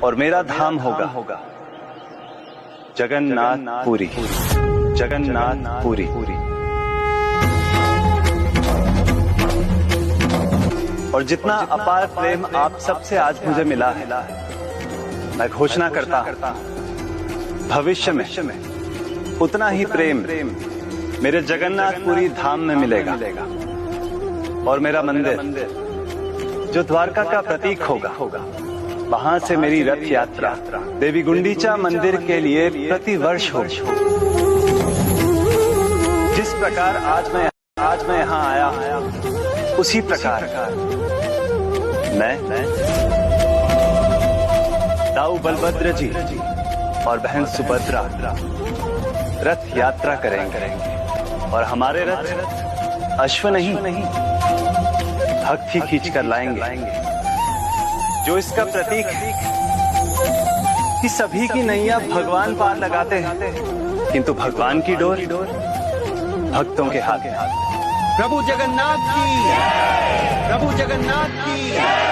और मेरा धाम होगा जगन्नाथ पुरी, जगन्नाथ पुरी। और जितना अपार प्रेम आप सबसे आज मुझे मिला है, मैं घोषणा करता हूं भविष्य में उतना ही प्रेम मेरे जगन्नाथपुरी धाम में मिलेगा। और मेरा मंदिर जो द्वारका का प्रतीक होगा, वहां से मेरी रथ यात्रा देवी गुंडीचा मंदिर के लिए प्रतिवर्ष हो। जिस प्रकार आज मैं यहाँ आया उसी प्रकार मैं दाऊ बलभद्र जी और बहन सुभद्रा रथ यात्रा करेंगे। और हमारे रथ अश्व नहीं भक्त ही खींच कर लाएंगे, जो इसका प्रतीक है कि सभी की नैया भगवान पार लगाते हैं, किंतु भगवान की डोर भक्तों के हाथ। प्रभु जगन्नाथ की, प्रभु जगन्नाथ की।